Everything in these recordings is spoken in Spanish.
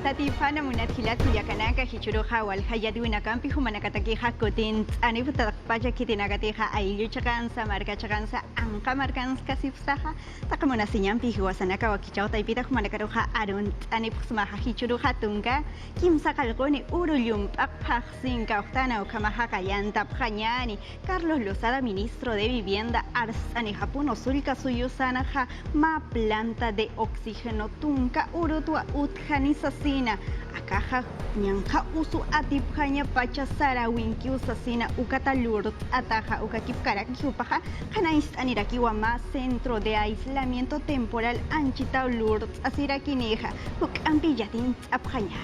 Tatifa namunat hilat kuyakanaka hichuruja wal hayadwina kampi humanakatakiha kutin anif takpacha kitinakatiha ayllu chakansa marka chakansa anka markanska sifsaha takamuna sinyampi huwasanaka wakichau taipita humanakaruja arun anif sumaha hichuruja tunka kimsa kalgoni urullum paksinka oktana ukamaha kayanta pjanyani Carlos Lozada, ministro de Vivienda, Arsani Japuno Sulka Suyusanaja, ma planta de oxígeno tunka urutua utjanisasina, akaja ñanja usu atipjaña pacha sarawinki usasina ukatalurt ataja ukakipkara kiupaja, janais anirakiwa ma centro de aislamiento temporal anchita lurt asirakineja, ukampillatin apjaña.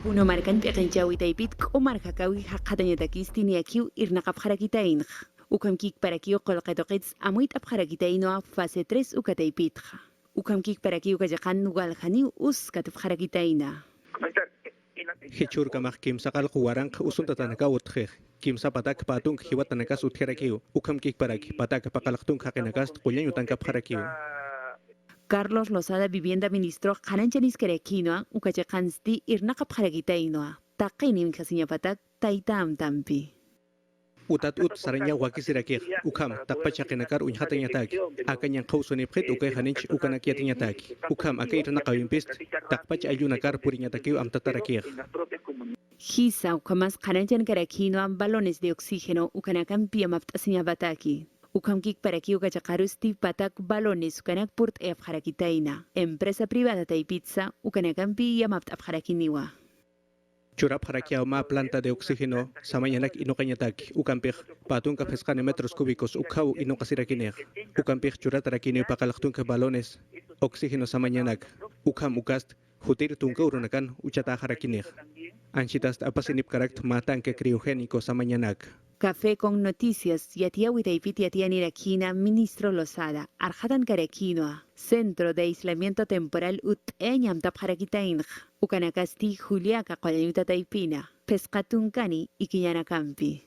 Uno marcan pequeñawi taipit o marjakawi hakatañatakis tiniakiu irnaqapjarakitainj. Ukamkik parakio kolqetoqits amuit apjarakitainoa fase 3 ukataipitja. Ukamkik parakio kayakan nugaljaniu uskatapjarakitaina. Hichurkamaq kimsaqal quwaranq usuntatanaka utqej. Kimsa patak patung hiwatanakas utjerakiu. Ukamkik paraki patak paqalaqtung haqinakas qullañutanka apjarakiu. Carlos Lozada, Vivienda, ministro Hananchanis Kerequinoa, Ucachakansti, Irnaqapjaragitainoa, Taqinim Kasiñapatak, Taitam Tampi. Utat saraña wakisirakij, ukam, takpachaqinakar unjatañatak, akañan qawsunipqit ukay haninch ukanakiatiñatak, ukam akay irnaqawimpist, takpach ayunakar puriñatakiw amtatarakij. Hisa, ukamas Hananchan Kerequinoa, balones de oxígeno, ukanakan piamaptasiñapataki. Ukamkik paraki ukachakarusti patak balones ukanak purt efjarakitaina. Empresa privada taipitsa ukanakampi yamapt afjarakiniwa. Churap harakiauma planta de oxígeno samayanak inokañatak ukampij patunka pescane metros cúbicos ukau inokasirakinej. Ukampij churatarakini pakalaktunka balones oxígeno samayanak ukam ukast hutir tunka urunakan uchata harakinej. Anchitast apasinip karakt matanke criogénico samayanak. Café con noticias, Yatia Witaipit Yatia Nirakina, ministro Lozada, Arjatan Carequinoa, Centro de Aislamiento Temporal Eñam Tapjarakitainj, Ukanakasti, Juliaca, Colayuta Taipina, Pescatuncani y Quillanacampi.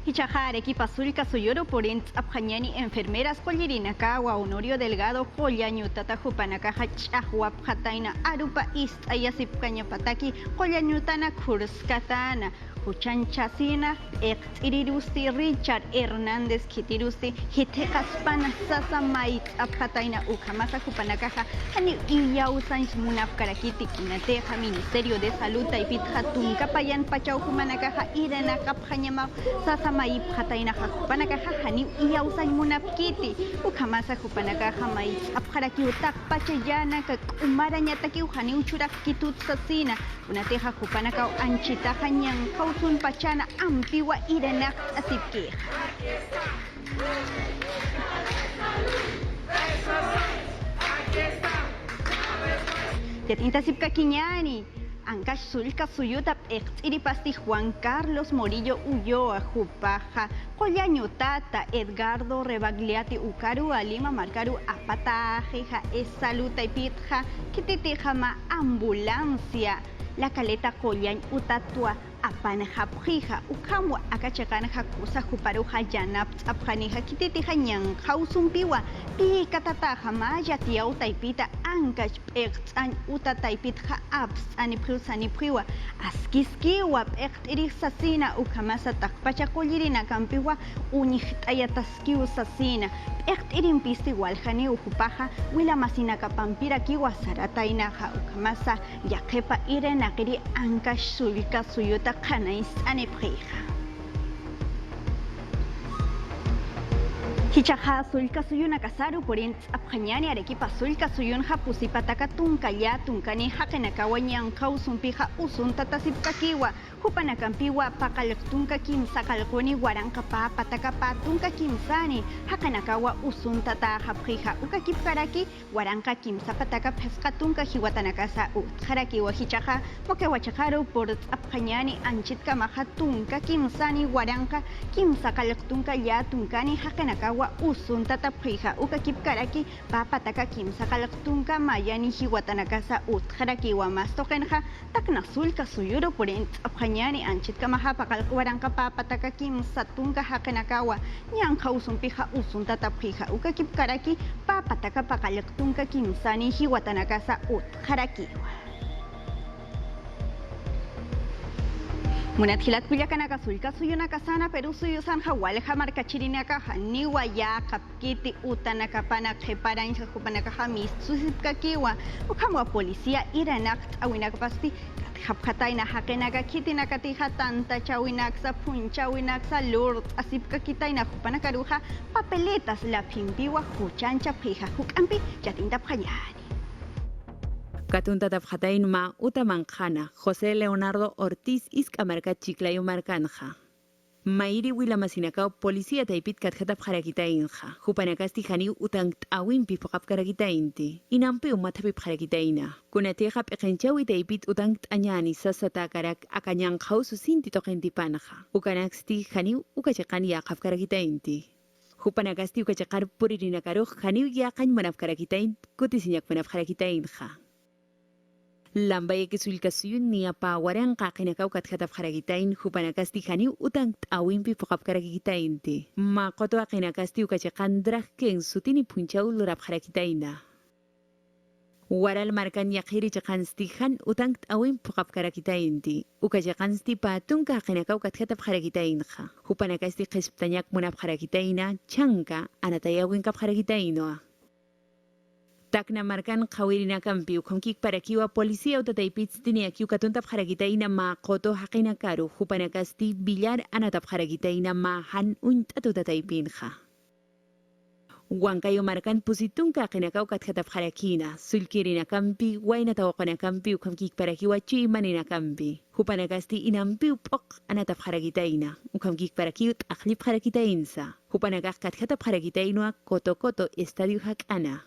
Hichajare, Kipazulka Suyoro, Porent, Abjañani, enfermeras, Collirinakawa, Honorio Delgado, Joyañu, Tatajupanakaja, Chahuap, Jataina, Arupa, Ist, Ayasip, Cañapataki, Joyañutana, Kurskatana, Huchanchasina, Irirusti, Richard Hernández, Kitirusti, Hitecaspana, Sasa, Mait, Abjataina, Ukamasa, Jupanakaja, Hani, Iyausan, Munaf, Karakiti, Kinateja, Ministerio de Salud, Taipit, Hatun, Kapayan, Pachau, Jumanakaja, Irena, Kapjanyama, Sasa, Maip, Jataina, Jupanakaja, Hani, Iyausan, Munaf, Kiti, Ukamasa, Jupanakaja, Mait, Abjaraki, Utak, Pachayana, Umarañataki, Hani, Uchurak, Kitut, Sasina, Unateja, Jupanaka, Anchita, Hanyang, Sun Pachana Ampiwa Irenak Asipki. Yatinta Sipka Kiñani, Ancash Sulka Suyuta Iripasti Juan Carlos Morillo Ulloa Jupaja, Collaño Tata, Edgardo Rebagliati Ucaru Alima Marcaru Apatajeja, Esaluta y Pitja, Kititijama Ambulancia, La Caleta Collañ Utatua. Apanajapjija, ukamwa akachakanja kusa juparuja yanap apjanija kititija ñan jausumpiwa pi katataja maya tiau taipita ankach pektan uta taipitja aps anipjusanipjiwa askiskiwa pektirisasina ukamasa takpacha kollirina kampiwa uñihtayataskiu sasina pektirimpisti waljani ujupaja wila masina kapampira kiwa saratainaja ukamasa yakepa irenakiri ankach sulka suyuta Kanais aneprija. Hichaja sulka suyuna kasaru porint apjañani arequipa sulka suyun japusipataka tunkaya tunkani hakenakawa ñankau sumpija usun tatasipkakiwa Hupanakampiwa pakalaktunka kimsa kalkoni warankapa patakapa tunka kimsani hakenakawa usun tatahapjija ukakipkaraki waranka kimsa pataka pescatunka hiwatanakasa utjarakiwa hichaja mokewachajaru por apjañani anchitka maja tunka kimsani waranka kimsa kalaktunka ya tunkani hakenakawa usun tatapija ukakip karaki papataka kimsa kalaktunka mayani hiwatanaka sa utkarakiwa mas tokenja taknasulka suyuro purin apjanyani anchitka mahapakalkuwaranka papataka kimsa tunka hakenakawa nyanka usun pija usun tatapija ukakip karaki papataka pakalaktunka kimsani hiwatanaka sa utkarakiwa. Munathilat kuyakanaka sulka suyunaka sana Peru suyusan hawalja markachirinaka haniwa ya kapkiti utanaka pana keparancha kupanaka hamis susipkakiwa ukamwa policía iranak awinak pasti hapkataina hakenaka kitinaka tija tanta chawinak sa punchawinak sa lord asipkakitaina kupanaka ruja papeletas la pimpiwa huchancha pija hukampi yatinta pjanyani. Katunta tapjatayn ma utamanjana, José Leonardo Ortiz iskamarka chiclayo marcanja. Mairi wilamasinakao policía taipit katjata pjarakitainja, jupanakasti jani utang awimpi pokapkarakitainti, inampi umatapi pjarakitaina. Kunateja pekenchawi taipit utang anyani sasatakarak akanyang jausu sinti tokentipanja, ukanaksti jani ukachakani yakapkarakitainti. Jupanakasti ukachakar puririnakaruj jani yakan manapkarakitain kutisinyak manapkarakitainja. Lambaya que sulkasuyun ni apa waran kakinakaw katjatap haragitain hupanakasti hani utang awimpi pokapkaragitain te. Makoto akinakasti ukachakan drahken sutini punchaw lurap haragitaina. Waral markan yakiri chakansti han utang awim pokapkaragitain te. Ukachakansti patun kakinakaw katjatap haragitain ha. Hupanakasti qesptanyak munap haragitaina chanka anatayawin kap haragitainoa. Takna markan kawirina kampi ukamkik parakiwa policía utataipits tiniakiu katuntap haragitaina ma koto hakina karu hupanakasti billar anatap haragitaina ma han untatutataypinja. Wankayo markan pusitunka kinakaw katjatap harakina sulkirina kampi waina tawakana kampi ukamkik parakiwa chimanina kampi hupanakasti inampi upok anatap haragitaina ukamkik parakiut aklip haragitainsa hupanakak katjatap haragitainoa koto estadio hakana.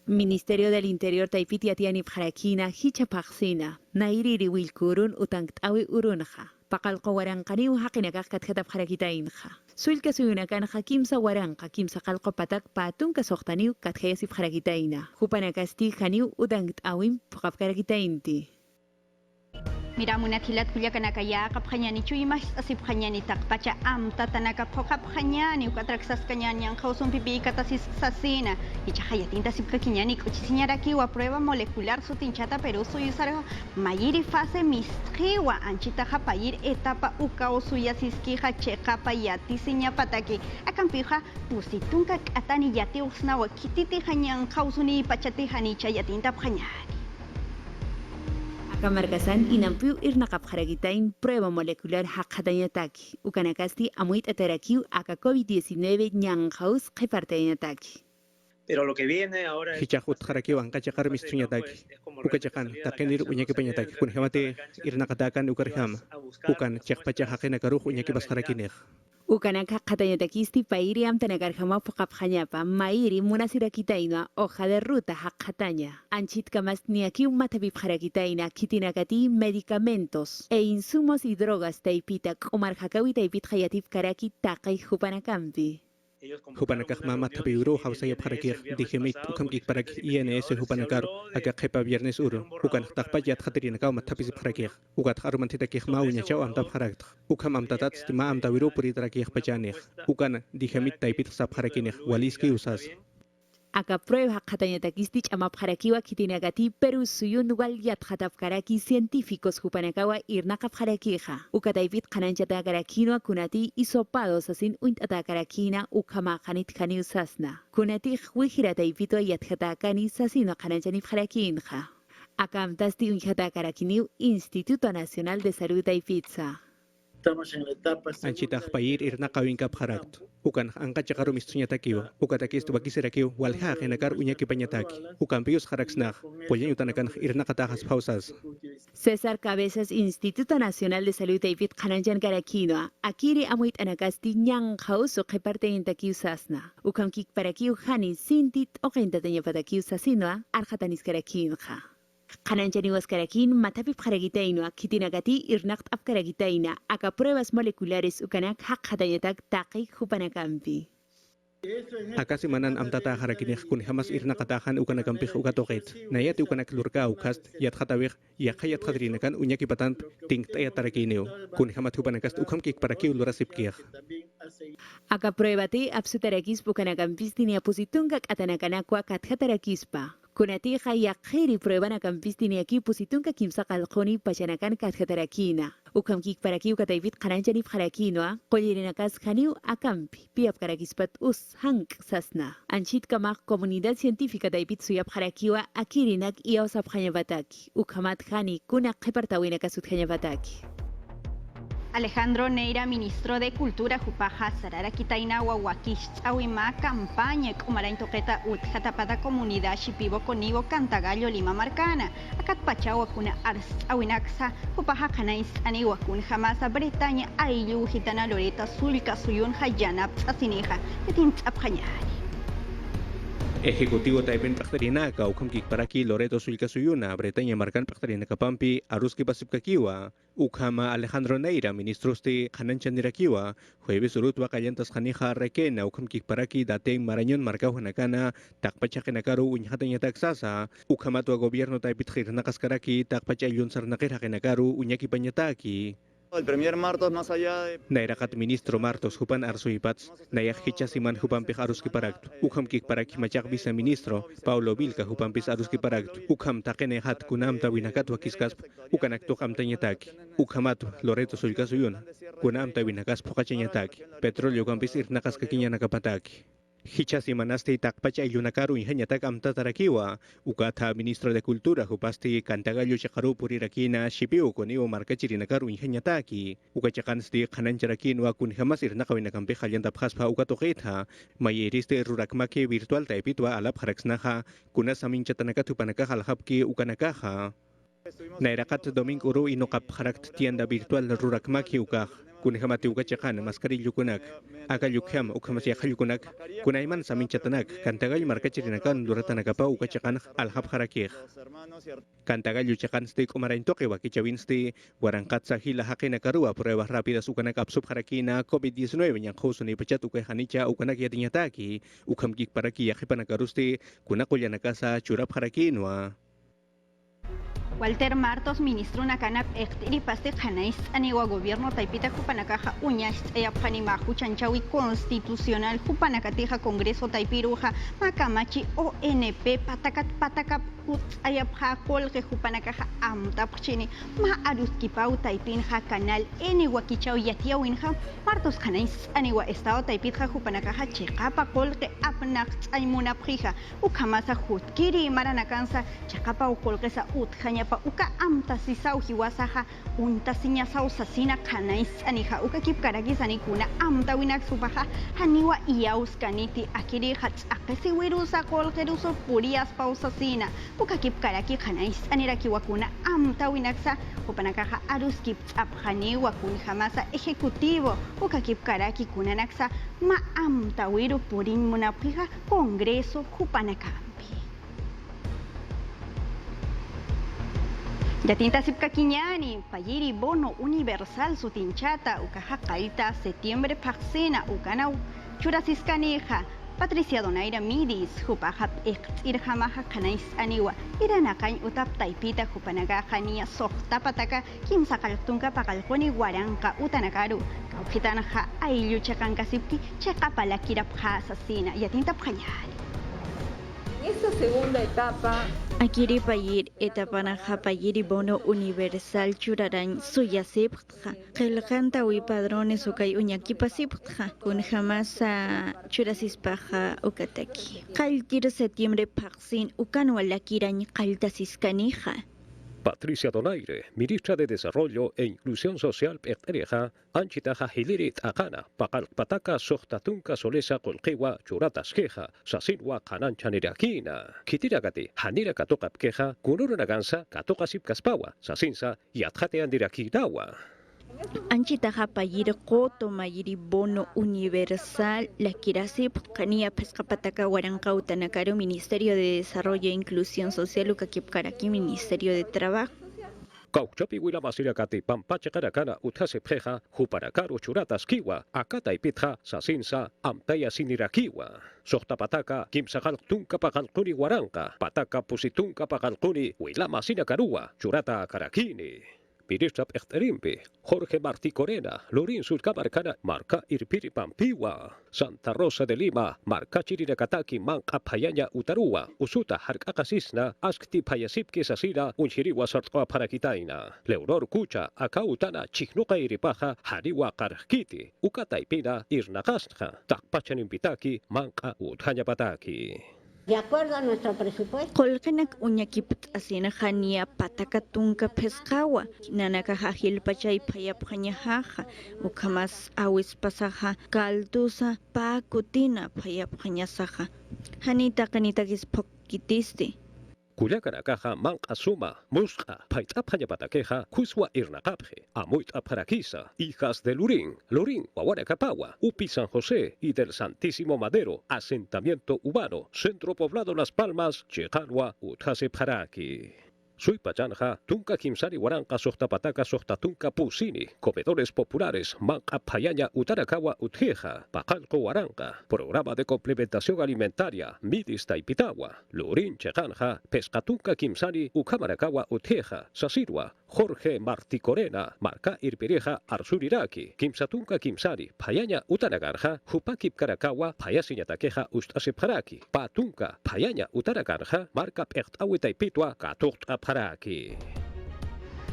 Ministerio del Interior taipiti atiani pjarakina hichapaxina nairiri wilkurun utangtawi urunja paqalqa waranqaniw haqinakaq katjata pjarakitainja sulka suyunakanja kimsa waranqa kimsa qalqa patak patunka soqtaniw katjayasip pjarakitaina hupanakasti janiw utangtawin pqapkarakitainti. Mira munathilat kuyakanaka ya kapkhanyani chuymas asip khanyani takpacha am tatanaka phokap khanyani ukatraksas kanyani ang khawsum pipi katasis sasina ichahayatinta sipkakinyani kuchisiñaraki wa prueba molecular sutinchata Perú suyusarjo mayiri fase mistjiwa anchita japayir etapa ukao suyasiskija cheqapa yati siñapataki akampija pusitunka k'atani yati usnawa kititi khanyang khawsuni pachati hanicha yatinta phanyani. Kamarkasan inampiu irnaqap haragitain prueba molecular haqatanyataki ukanakasti amuit atarakiu aka COVID-19 ñanjaus qhipartanyataki. Pero lo que viene ahora es Hichahut harakiwan kachakar mistuñataki ukachakan takenir uñaki pañataki kunjamate irnaqatakan ukarjama ukan chaqpacha haqina karuj uñaki bas harakinej. Ukanaka qatanyatakisti pairi amtanakarjama puqapqañapa mairi munasirakitaina hoja de ruta haqataña anchitkamas niakiu matapip harakitaina kitinakati medicamentos e insumos y drogas taipita q'umarjakawi taipit hayatip karaki taqay hupanakampi. Hupanakaj mama tapiuru hausaya parakir dijimit ukamkik parak INS hupanakar aga qepa viernes uru ukan taqpa yat khatirina ma tapis parakir ukat arumantita kih mau nyachau am tap harakt ukam am tatat stima am tawiru puri tarakih pachanih ukan dijimit taipit sa parakinih waliski usas Aka prueba qatanyatakisti ch'amapqarakiwa kitinagati Perú suyun walyat qhatapkaraki científicos hupanakawa irnaqapqarakija ukataipit qananchatakaraqinua kunati isopados asin uint'atakarakina ukhamaqanit qani usasna kunati wijirataipitwa yatjatakani sasino qananchaniqarakinja akamtasti uint'atakarakiniw Instituto Nacional de Salud taipitsa. estamos en la etapa anchitaq payir irnaqawin kap harakt ukan anqa chaqaru mistuñatakiwa ukatakis tubakiserakiw walha qinakar uñaki pañataki ukan pius haraksnaq pollanyutanakan irnaqatajas pausas. César Cabezas, Instituto Nacional de Salud taipit qananchan karakinoa akiri amuit anakasti ñanqhaus uqipartayintakiw sasna ukamkik parakiw hani sintit oqintatanyapatakiw sasinoa arqataniskarakinqa. Qananchani waskarakin matapip haragitainua kitinagati irnaqt apkaragitaina aka pruebas moleculares ukanak haqhatayatak taqi hupanakampi. Akasi manan amtata harakinih kun hamas irna katahan ukan akampih ukatoket. Nayati ukan aklurka ukast yat hatawih yakayat hadrinakan unyaki patan ting tayat tarakineo. Kun hamat hubanakast ukam kik para kiu lurasipkih. Aka pruebati absutarakis pukanakampis tinia pusitungkak atanakanakwa katjatarakispa. Kunati khiri prueban akampis tiniaki pusitungka kimsa kalkoni pachanakan katjatarakina. Ukam kik para kiu kataivit kananjanip harakinoa, kolirinakas khaniu akampi, piap karakispat hank sasna. Anchit kamak comunidad científica taivit suyap harakiwa akirinak iaosap hanyabataki. Ukamat khani kunak kepartawina kasut hanyabataki. Alejandro Neira, ministro de Cultura, Jupaja, Sarara Kitaina, Wawakish, Awima, campaña, Kumarain Toqueta, Utjatapada Comunidad, Shipibo, Conigo, Cantagallo, Lima Marcana, Akat Pachao, Kuna Ars, Awinaxa, Jupaja, Canais, Aniwakun, Jamasa, Bretaña, Ailu, Gitana, Loreta, Zulca, Suyun, Hayanap, Asineja, Petins, Abjanyari. Ejecutivo Taipen Pachtarinaka, ukam kik para ki Loreto Sulka Suyuna, Bretaña Marcan Pachtarinaka Pampi, Aruski Pasipkakiwa, Ukama Alejandro Neira, ministro de Hananchandirakiwa, Jueves Urutwa Callantas Janija Requena, ukam kik para ki Daten Marañón Marcao Hanakana, Takpachakenakaru Uñhatanya Taxasa, Ukamatua Gobierno Taipit Hirnakaskaraki, Takpachayun Sarnakera Kenakaru, Uñaki Pañataki. El Premier Martos, más allá de... Nairakat ministro Martos Hupan Arsuipats, Nayak Hichasiman Hupampich Aruski Parakt, Ukham Kik Parak Machak viceministro, Paulo Vilca Hupampis Aruski Parakt, Ukham Takenehat Kunam Tawinakat Wakiskas, Ukanaktok Amtanyataki, Ukhamat Loreto Sulkasuyun, Kunam Tawinakas Pokachanyataki, Petróleo Campis Irnakas Kakinya Nakapataki. Hichasi manasti takpacha ilunakaru inhanyatak amtatarakiwa, ukata ministro de Cultura hupasti Cantagallo chakaru purirakina shipiu koniwa markachirinakaru inhanyataki, ukachakansti kanancarakinwa kun hamas irnakawinakampi halyantapjaspa ukatoketa, mayeriste rurakmaki virtual taipitwa alap haraksnaha, kunasaminchatanakatupanaka halhapki ukanakaha. Nairakat dominguru inokap harakt tienda virtual rurakmaki ukah. Kun hamati ukachakan maskarillo kunak akalyukham ukhamasi akhalyukunak kunayman saminchatanak kantagal markachirinakan duratanakapa ukachakan alhab harakih kantagallo chakan stik umaraintoke wakichawinsti waranqatsa hila haqinakarua pruebas rápidas ukanak absub harakina COVID-19 ñanqhusuni pachat ukayhanicha ukanak yatiñataki ukhamkik paraki yaqipanakarusti kunakullanakasa churap harakinwa. Walter Martos, ministro Nakanap, Ektiri Pasti Hanais, Aniwa Gobierno Taipita Jupanakaja, Uñas, Eyapjanimahu, Chanchawi Constitucional, Jupanacatija, Congreso Taipiruja, Macamachi, ONP, Patakap, Ayapja, Colge, Jupanakaja, Amtapchini, Ma Aruskipau, Taipinja, Canal, Eniwa Kichau, Yatiawinja, Martos Hanais, Aniwa Estado Taipitja, Jupanakaja, Checapa, Colge, Apnax, Aymunapjija, Ukamasa, Jutkiri, Maranacansa, Chacapa, Colgesa, Utjanya. Uka amta sisau hiwasaha unta sinya sau sasina kanais aniha uka kip karagis anikuna amta winak subaha haniwa iaus kaniti akiri hats akesi wirusa kolgeruso purias pausasina uka kip karaki kanais aniraki wakuna amta winaksa upanakaha arus kip abhani wakun hamasa ejecutivo uka kip karaki kunanaksa ma amta wiru purin munapija Congreso Jupanaka. Yatinta Sipkakiñani, Payiri Bono Universal Sutinchata, Ukajacaita, Septiembre Paxena, Ukanau, Churasiscaneja, Patricia Donaira Midis, Jupajap Irjamaja Kanais Aniwa, Iranakain Utap Taipita, Jupanaga Jania, Sohtapataka, Kim Sakaltunka Pakalponi, Guaranca, Utanakaru, Kaujitanaja, Ailu Chakankasipki, Chakapala Kirapja Asesina, Yatinta Payari. Esta segunda etapa Akiri Payir etapanaja Payiri Bono Universal Churarain Suyasipja Kelkanta Ui Padrones Ukay Uñaki Pasipja Kun Jamasa Churasispaja Ukataki Kaltir Septiembre Paxin Ukanwalakirañ Kaltasiskanija. Patricia Donaire, ministra de Desarrollo e Inclusión Social Pectereja, Anchitaja Hilirit Akana, Pataka Sohtatunka Solesa Colquewa, Churatasqueja, Sasinwa Kananchaniriakina, Kitiragati, Hanira Katokapkeja, Kunurunagansa, Katokasipkaspawa, Sasinsa, y Atjate Andirakitawa. Anchitaja Payir Koto Mayiri Bono Universal La Kirasip Kania Pescapataca Huaranca Utanacaro Ministerio de Desarrollo e Inclusión Social Ucaquipcaraqui Ministerio de Trabajo. Kauchapi wila masirakati pampache karakana utase preja, huparakaru churatas kiwa, akata ipitja, sasinsa, amtaya sinirakiwa. Sohta pataka, kimsakal tunka pakalkuni waranka, pataka pusitunka pakalkuni, wila masinakarua, churata karakini. Ministra Pechterimpi, Jorge Martí Corena, Lorin Surcamarcana, Marca Irpiri Pampiwa, Santa Rosa de Lima, Marca Chirinacataki, Manca Payaña Utarua, Usuta Harkakasisna, Askti Payasipki Sasina, Unchiriwa Sartoa Parakitaina, Leonor Kucha, Akautana, Chignuka Iripaja, Hariwa Karkiti, Ukataipina, Irnakastja, Takpachanimpitaki, Manca Uthaña Pataki. De acuerdo a nuestro presupuesto. Kolkanak uñakipit asina jania pataka tunka pescawa, nanaka hajil pachay payap jañajaja, ukamas awis pasaja, kaldusa pakutina payap jañasaja, hanita kanitagis pokitisti. Kuyakanakaja manqa suma, musqa, paitapaya pataqueja, kuswa irnaqapje, amuita parakisa, hijas de Lurín, Huahuaracapawa, Upi San José y del Santísimo Madero, asentamiento humano, centro poblado Las Palmas, Chejalwa, Utase Paraki. Soy Pachanja, Tunca Kimsari Huaranca, Sohtapataca, Sohtatunca Pusini, comedores populares, Manca Payaña, Utarakawa, Utjeja, Pacalco Huaranca, programa de complementación alimentaria, Midis Taipitagua, Lurín Chejanja, Pescatunca Kimsari, Ucamarakawa, Utjeja, Sasirwa, Jorge Martí Corena, Marca Irpireja, Arsuriraki, Kimsatunca Kimsari, Payaña, Utanagarja, Jupakip Karakawa, Payasiñataqueja, Ustasipharaki, Patunca, Payaña, Utanagarja, Marca Pechtawi Taipitwa, Katokta Paraki.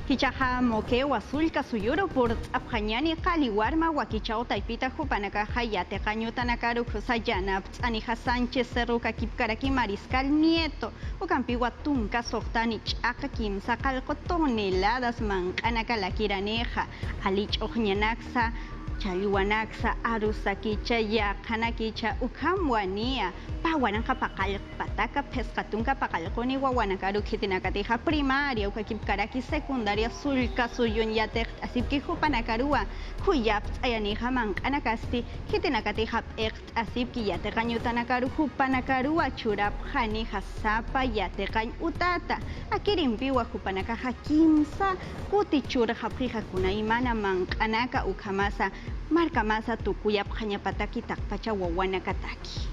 Kichaja moqueo azul casuyuro por apjañani caliwarma huaquichao taipita jupanakaja yate caño tanakaru cruzayana anija Sánchez Cerruca kipkaraki mariscal nieto o campigua tunca sohtanich aka kimsa calco toneladas mancanaka la kiraneja alich ojñanaxa chaliwanaxa arusakicha yakanakicha ukamwania pawananka pakal pataka pescatunka pakalkoni wawanakaru kitinakatija primaria ukakipkaraki secundaria sulka suyun yatek asipki jupanakaruwa kuyap ayanija mankanakasti kitinakatija ekt asipki yateqañ utanakaru jupanakaruwa churap janija sapa yateqañ utata akirimpiwa jupanakaja kimsa kutichura japqija kuna imana mankanaka ukamasa marca masa tukuyap jañapataki takpacha wawanakataki.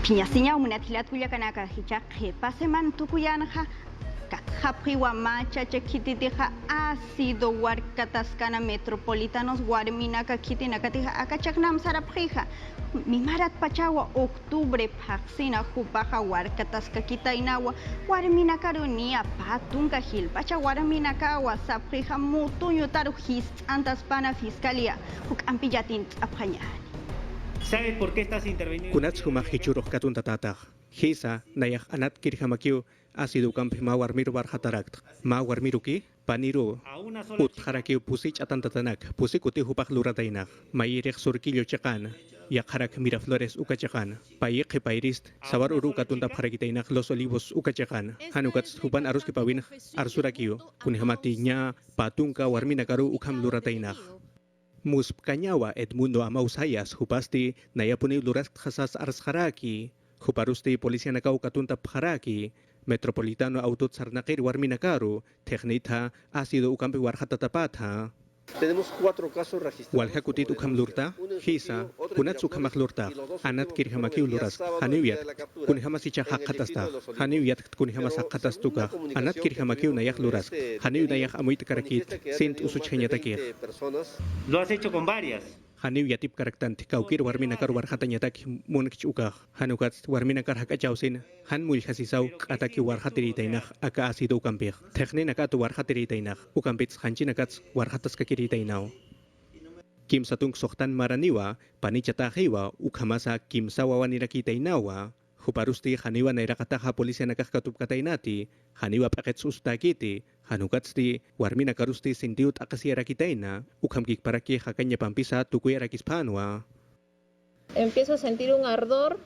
Piñasiña umunatilat kuyakanaka hicha jepaseman tukuyanaja katjapjiwa macha chakititija ácido huarcataskana metropolitanos guarminaka kitinakatija akachaknam sarapjija mimarat pachawa octubre paxina jupaja huarcataska kitainawa guarminakarunia patunka hilpacha guarminakawa sapjija mutuñutaru antaspana fiscalía hukampillatin apjañani. ¿Sabe por qué estás interveniendo? Kunats humajichuroj katun tatatag. Hisa nayak anat kirjamakiu asidu kampi mawarmiru barhatarakt. Mawarmiruki paniru utharakiu pusich atantatanak. Pusikuti hupaj luratainak. Mayirek surkillo chakan. Yakharak Miraflores ukachakan. Payek pairist sawar uru katun tapharakitainak Los Olivos ukachakan. Hanukats hupan arus kipawin arsurakiu. Kunhamatinya patunka warminakaru ukham luratainak. Muspkanyawa Edmundo Amausayas hupasti nayapuni luras khasas arsharaki huparusti polisia nakau katunta pharaki metropolitano autot sarnaqir warminakaru technita ácido ukampi warhatatapatha. Tenemos 4 casos registrados. Walhakutit ukam lurta, hisa, kunat ukhamak lurta, anat kirhamaki luras, haniwiat, kunhamasicha hakatasta, haniwiat kunhamas hakatastuka, anat kirhamaki nayak luras, haniw nayak amuit karakit, sint usuchhenyatakir. Lo has hecho con varias. Haniw yatip karaktant kaukir warminakar warhatanyatak munkchuka, hanukat warminakar hakachausin, han mulhasisaw ataki warhatiritainach aka asido ukampir. Techninaka tu warhatiritainach, ukampits hanchinakats warhatas kakiritainaw. Kim satung sohtan maraniwa, panichatahiwa, ukhamasa kim sawawa nirakitainawa, huparusti haniwa nairakataha polisia nakakatup katainati, haniwa pakets ustakiti, hanukatsti warminakarusti sintiut akasiarakitaina, ukhamkik paraki hakanya pampisa tukuyarakispanwa. Empiezo a sentir un ardor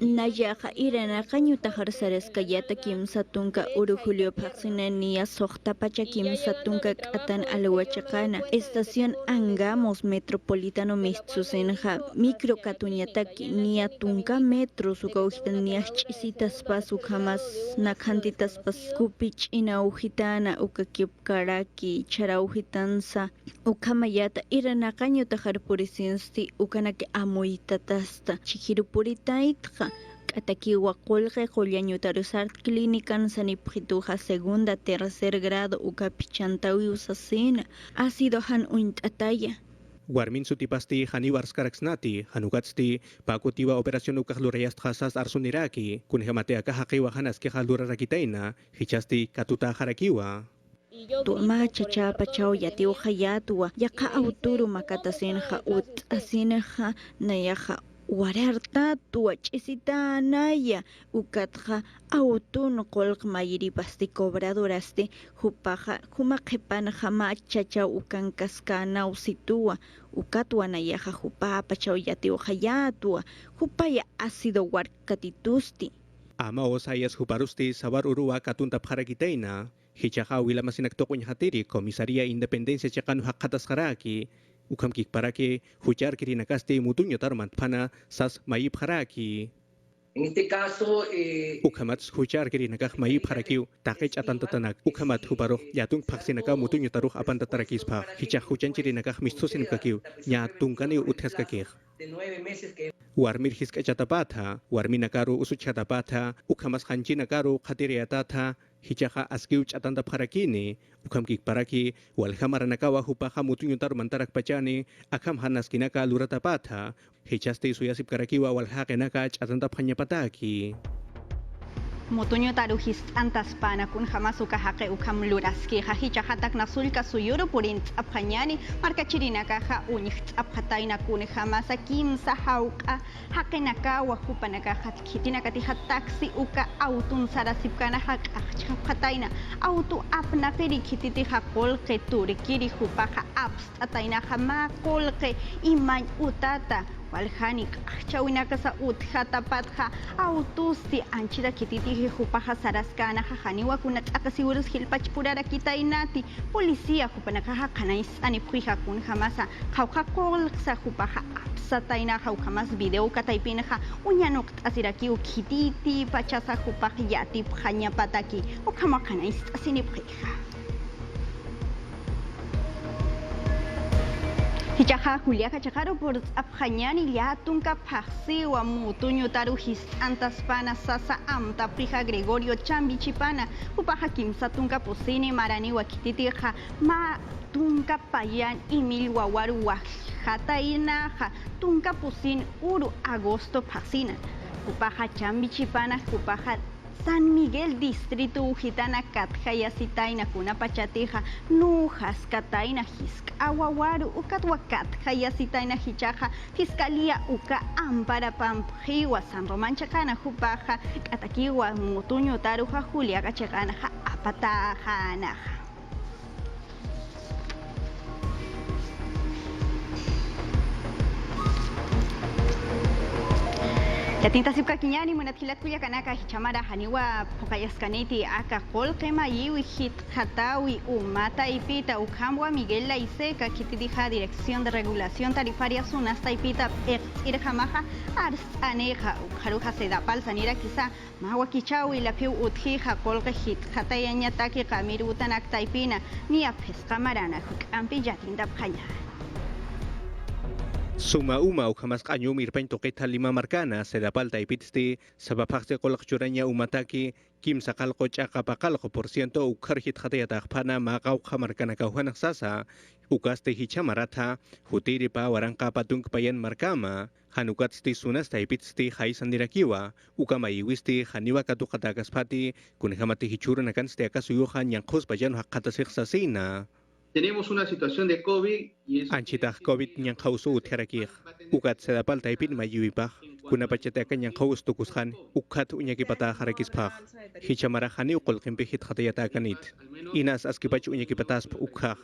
Nayaja irana kañuta harsaresca yata kimsa tunka uru Julio Paxinania sohta pacha kimsa tunka katan alhuachacana estación Angamos Metropolitano Mistsusenja micro katuñataki nia tunka metro sukaujitan nia chisitas pas ukamas nakantitas pas kupich ina ujitana ukakip karaki charaujitansa ukamayata irana kañuta harpurisinsti ukanaki amuitatasta chihirupuritaitja Katakiwa Colge Joliañuta Resart Clínica Sanipjituja segunda tercer grado ukapichantawi usasina ácido han uintataya. Warmin sutipasti hanibars karaksnati hanukatsti pakutiwa operación ukahlurayast khasas arsuniraki kunhamate akahaqiwa hanas ke halurarakitaina hichasti katuta harakiwa. Tuama chachapa chao yatiu hayatua yaka auturu makatasenja ut asinja nayaja wararta tuachesita naya ukatja autun kolq mayiri pasti cobradoraste hupaja humakepan jama chacha ukankaskana usitua ukatwa nayaja hupapa chao yatiu hayatua hupaya ácido warkatitusti Ama osayas huparusti sabar urua katunta parakitaina hichaha wilamasinag tokuñ hatiri komisaria independencia chakanu hakatas haraki ukamkik parake huchar kirinakaste mutuño tarmant pana sas mayip haraki. En este caso, Ukamats huchar kirinakaj mayip harakiu takech atantatanak ukamat huparo yatung paksinaka mutuño taruj apantatarakispa hichah huchan kirinakaj mistusin kakiu nya tungkani utheskakih. de 9 meses que Warmir hiskachatapatha, warminakaru usuchatapatha, ukamas hanchinakaru khatiriatata, hichaha askiu chatanda parakini, ukamkik paraki, walhamaranakawa hupaha mutunyutar mantarak pachani, akam hanaskinaka luratapatha, hichaste suyasip karakiwa walhakenaka chatanda panyapataki. Mutuño tarujis antas pana kun jamás ukahake ukam luraski hahicha hatak nasulka suyuro purin aphañani marka chirina kaja uñix apataina kun jamás kimsa hauka hakenaka wa hupanaka hatkitina katiha taxi uka autun sarasipkana hak apataina auto apna peri kititi hakol ke turikiri hupaha apst ataina hama kolke iman utata Walhanik, chawinaka sa uthatapatha, autusti anchida kititi hupaha saraskana hahaniwa kunat akasiurus hilpach purara kitainati, policía hupanakaha kanais aniphuiha kun hamasa, hauhakol sa hupaha apsataina hauhamas video kataipinaha, unyanokt asirakiu kititi pachasa hupah yati phanyapataki, ukamakanais asiniphuiha. Hichaha Julia Cachajaro por Abjañani Yatunca Pajsiwa Mutuño Tarujis Antas Pana Sasa Amta Prija Gregorio Chambi Chipana Upaja Kim Satunca Pusini Marani Wakititiha Ma Tunca Payan Emil Wawaru Wajatainaja Tunca Pusin Uru Agosto Pasina Upaja Chambi Chipana Upaja San Miguel Distrito Ujitana Katjaya Sitaina Kuna Pachateja Nujas Kataina Hisk Awawaru Ukatwakat Jaya Sitaina Hichaja Fiscalía Uka Ampara Pamjiwa San Román Chacana Jupaja Katakiwa Mutuño Taruja Julia Gachagana Apatajanaja. Yatinta sipka kiñani munathilat kuya kanaka hichamara haniwa pokayaskaniti aka kolqema yiwi hit hatawi umata ipita ukamwa Miguel Laiseca kitidija Dirección de Regulación Tarifaria Sunasta ipita irjamaja ars aneja ukharuja sedapal sanira kisa mawa kichawi lapiu uthija kolqe hit hatayañataki qamir utanak taipina nia pesqamarana hukampi yatinta phaña. Suma ukamas kanyo mirpain toketa lima markana sedapal taipitsti sabapakse kolak churanya umataki kim sakalko chakapakalko % ukharhit hatayata pana makaw markana kauhanak sasa ukaste hichamarata hutiri pa warangka patung payan markama hanukatsti sunas taipitsti haisandirakiwa ukamayiwisti haniwa katukatagaspati kunhamati hichuranakan stiakasuyuhan yankhus payan hakatasik sasina. Tenemos una situación de COVID y es Anchitah COVID nyang khausu utharakih ukat sedapal taipin mayuipah kuna pachatakan nyang khaus tukushan ukat unyaki pata harakispah hichamara hani uqol qimpi hit khatayatakanit inas askipach unyaki patas ukhah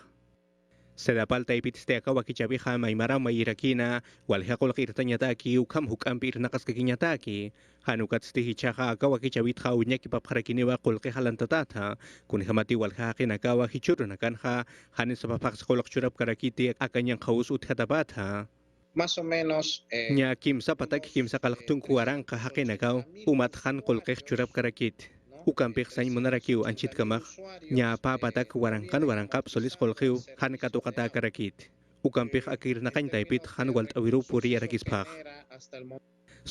Sedapal taipit steaka wakichabiha maimara mairakina walhaqol qirtañataki ukam hukampi irnaqas kakiñataki hanukat stihichaqa aka wakichabitqa uñaki papqarakiniwa qulqi halantatata kunhamati walhaqinakawa hichurunakanja hanin sapapaqs qolaq churap karakiti akañan qawus uthatapata más o menos ña kimsa patak kimsa qalqtun kuwaranqa haqinakaw umatjan qulqi churap karakit ukampik sañ munarakiw anchitkamaq ña papatak waranqap solis qolqiw han katukata karakit ukampik akirnaqañ taypit han walt'awiru puri yarakisphaq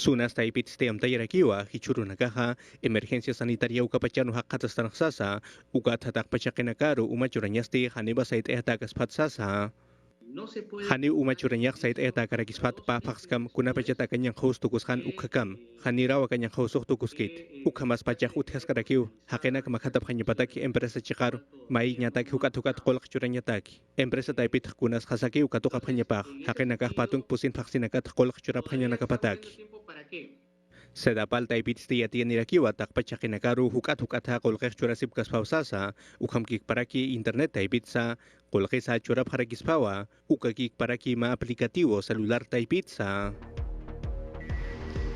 sunas taypit steamta yarakiwa hichurunakaja emergencia sanitaria ukapachanu haqqatastanaqsasa ukat hataqpachaqinakaru umachurañasti haniba sayt'ejatakasphatsasa hani umachurañaq sayt'ejata karakispat papaqskam kunapachatakanñan qhawstukusqan ukhakam hanirawa kañan qhawsuq tukuskit ukhamas pachaq uthasqarakiw haqenak makhatapqañapataki empresa chiqar may ñataki hukat qolq churañataki empresa taypitaq kunas qasakiw katuqapqañapaq haqenakaq patun pusin paqsinakat qolq churapqañanakapataki Sedapal taipit tiyanirakiwa taqpachaqinakaru hukat qolqeq churasip kaspawsasa ukhamkik paraki internet taipitsa qolqisa churap harakispawa ukakik paraki ma aplicativo celular taipitsa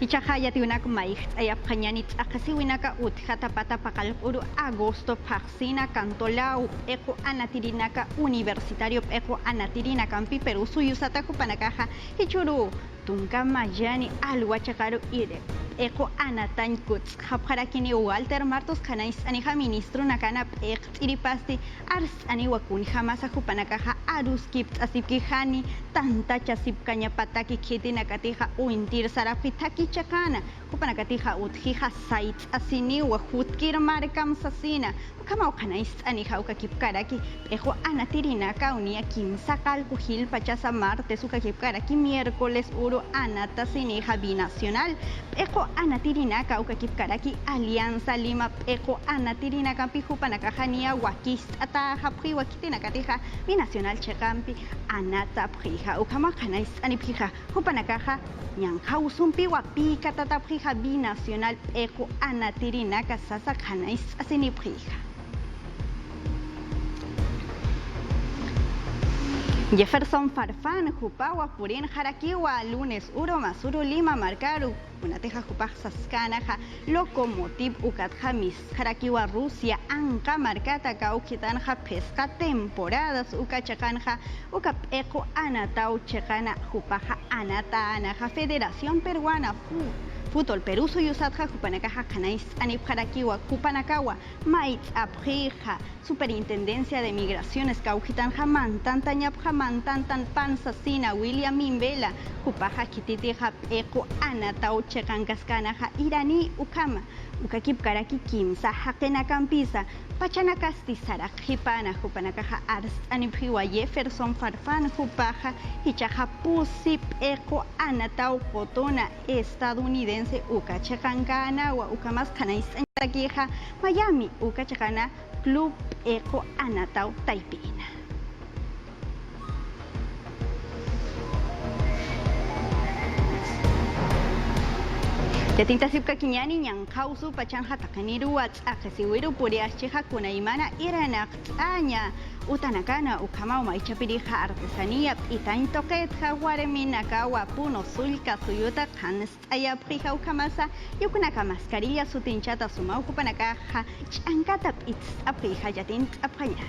Hichahayati unak maich ayap kanyani akasi winaka uthata pata pakal uru agosto paxina cantolau eko anatirinaka universitario eko anatirinaka ampi Perú suyusata kupanakaja hichuru tunka mayani alwachakaru ire eko anatañ kuts hapharakini Walter Martos kanais anija ministro nakana iripasti ars ani wakuni jamasa kupanakaja aruskip asipkihani tanta chasip kanya pataki kiti nakatija uintir sarapitaki chakana kupanakatija uthija sites asini wahutkir markam sasina kama ukanais anija ukakipkaraki eko anatirinaka unia kimsakal kuhil pachasa martes ukakipkaraki miércoles uru anata sinija binacional eko anatirinaka ukakipkaraki alianza lima eko anatirinaka pijupanakajania wakist ata hapri wakitinakatija binacional chekampi anata prija ukama kanais anipija hupanakaja ñanjawsumpi wapika tataprija binacional eko anatirinaka sasa kanais asiniprija Jefferson Farfán, Jupawa, Purín, Jaraquiwa, lunes, Uro, Masuro, Lima, Marcaru, Unateja, Jupaj, Saskanaja, Locomotiv, Ukatjamis, Jaraquiwa, Rusia, Anca, Marcata, Cauquitanja, Pesca, temporadas, Ukachakanja, Ukap, Eco, Anatau, Checana, Jupaja, Anata, Anaja, Federación Peruana, Fútbol Perú Suyusatja, Jupanakaja, Canais, Anip Jaraquiwa, Jupanakawa, Maitz, Aprija, Superintendencia de Migraciones, Caujitanja, Mantantañapja, Mantantan, Pansasina, William Mimbela, Jupaja, Kititija, Eco, Anatau, Checancascanaja, Iraní, Ukama, Ukakip Karaki, Kimsa, Hakena Campisa, Pachanacasti, Sarajipana, Jupanakaja, Ars, Anipjiwa, Jefferson Farfán, Jupaja, Hichaja, Pusip, Eco, Anatau, Cotona, estadounidense, Ukachacancana, Ukamas, Canais, Taquija, Miami, Ukachacana, Club Eco, Anatau, Taipina. Yatinta sipka kinyani nyang kausu pachanja takaniru wats akasiwiru puriaschiha kunaimana iranak anya utanakana ukama umaichapirija artesanía itain toket jaguareminaka wapuno sulka suyuta kans ayaprija ukamasa yukunaka mascarilla sutinchata suma ukupanakaja chankatap its aprija yatint apraña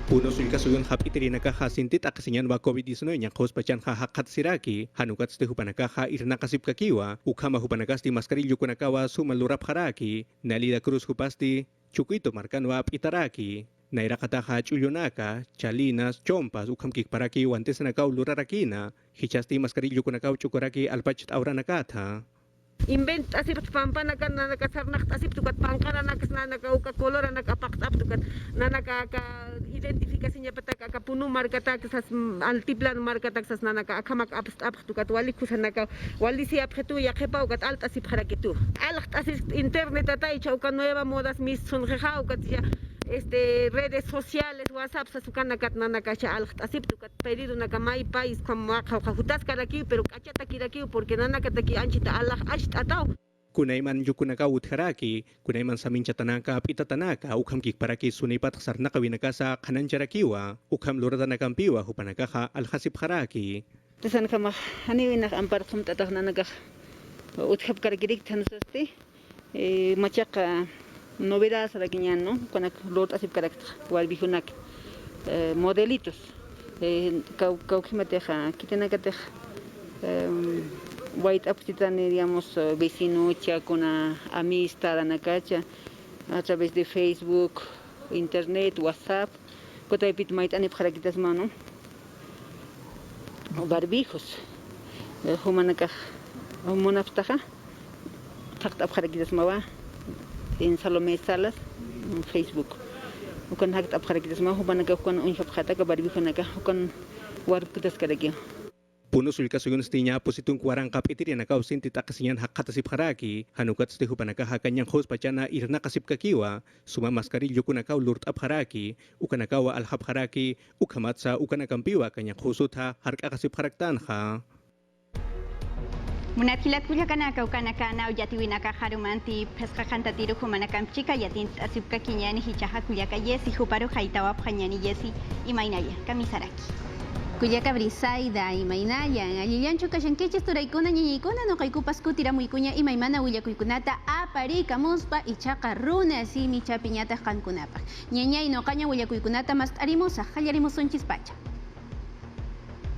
Puno sulka suyun hap itirinakaja sintit akasinyan wa COVID-19 yang kaus pacan hakat siraki hanukat ste hupanakaja irna kasip kakiwa ukama hupanakasti mascarillo kunakawa sumalurap haraki nalida cruz hupasti chukuito markanwa itaraki nairakataja chuyonaka chalinas chompas ukam kikparaki wantes nakaw lurarakina hichasti mascarillo kunakaw chukuraki alpachat auranakata invent asip pampana kan nanaka sarnak asip tukat pangkara nakas nanaka uka kolora naka paktap tukat nanaka ka identifikasinya petak ka punu markata kasas altiplan markata kasas nanaka akamak apstap tukat wali kusanaka wali si aphetu ya kepa ukat alt asip harakitu alcht asip internet atai chauka nueva modas mis sonjeja ukat ya redes sociales WhatsApp sasukana kat nanaka cha alcht asip tukat pedido naka mai país como jutas karaki pero kachata kiraki porque nanaka taki anchita Allah atau Kunayman yukunaka utharaki, kunayman sa minchatanaka pitatanaka, ukham kikparaki sunipat sarnaka winaka sa kananjarakiwa, ukham luratanaka hupanakaha alhasip haraki. Tesan kama haniwinak ampar kumtatak na uthap karakirik tanusasti machaka novedades a la quiñan, ¿no? Con lot así carácter, walbijunak modelitos, cauquimateja, quitenacateja, white aptitan, digamos, vecinucha con amistad, anacacha, a través de Facebook, internet, WhatsApp, cotapit maitanip jaraquitas mano, barbijos, humanacaj, monaptaja, tactap jaraquitas mawa. En Salomé Salas, en Facebook. Ukan hakt abharakitas ma hubanaka ukan unshap khata ka barbifunaka ukan warputas karagyo. Puno sulka sugun stinya positung kuarang kap itiri naka usinti takasinyan hakata sip haraki hanukat sti hubanaka hakanyang hos pachana irna kasip kakiwa suma maskari yukunaka lurt abharaki ukanaka wa alhab haraki ukamatsa ukanakampiwa kanyang hosutha harka kasip haraktanha. Munatkilat kuyakanaka ukanakana uyatiwinaka harumanti pesqaqantatiru humanakamchika yatin asipka kiñani hichaja kuyaka yesi huparu haitawap hañani yesi imaynaya kamisaraki. Kuyaka brisaida imaynaya allillanchu kashankichis turaykuna ñañaykuna noqaykupas kutiramuykuña imaymana willakuykunata aparikamuspa ichaqa runa simi chapi ñataq qankunapaq. Ñañay noqaña willakuykunata mast'arimusaq qallarimusunchis pacha.